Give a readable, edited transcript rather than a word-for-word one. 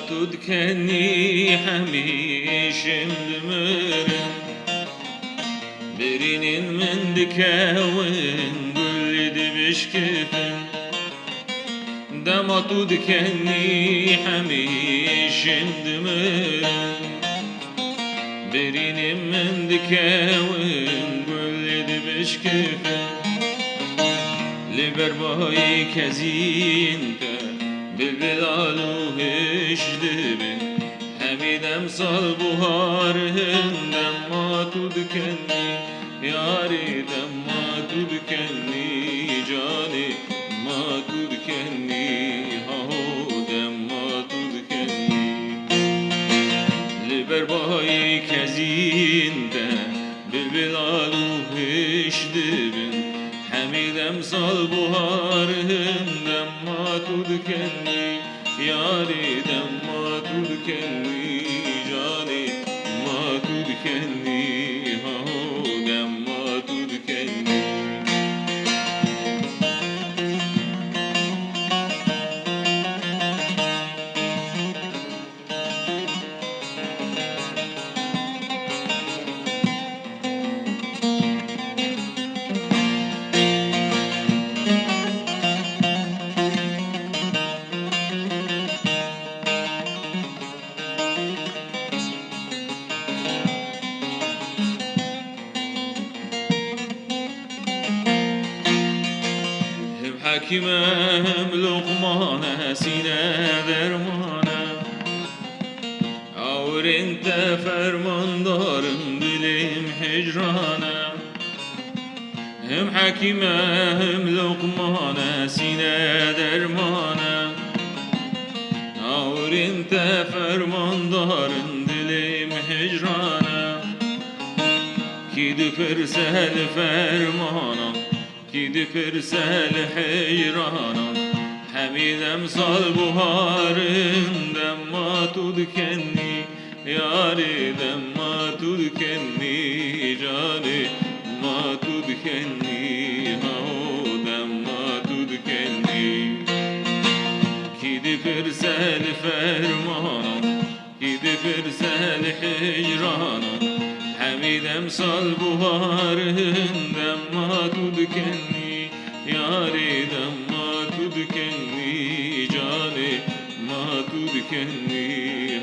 تذكرني حميشم دمرن برين من دكاون قل دبشكفن دما تذكرني حميشم دمرن برين من دكاون قل دبشكفن لبرباي كزينك بالبلالو هشدبن حميدم صال بهارهن ما تذكرني ياري ما تذكرني جاني ما تذكرني هاو ما تذكرني لبرباي كزينك بالبلالو هشدبن حميدم صال بهارهن ما تذكرني ياري ما تذكرني جاني ما تذكرني هاو ما تذكرني حكيمم لقمانه سینه درمانه اور انت فرمان دارم دلم هجرانه هم حكيمم لقمانه سینه درمانه اور انت فرمان دارم دلم هجرانه کی دو فرسل فرمانه کی دی فرسل حیرانم حمیدم سال بهارم ما تذكرني یاری ما تذكرني جانی ما تذكرني هاو ما تذكرني کی دی فرسل فرمانم کی دی فرسل حیرانم حميدم صال بهارهن ما تذكرني ياري ما تذكرني جاني ما تذكرني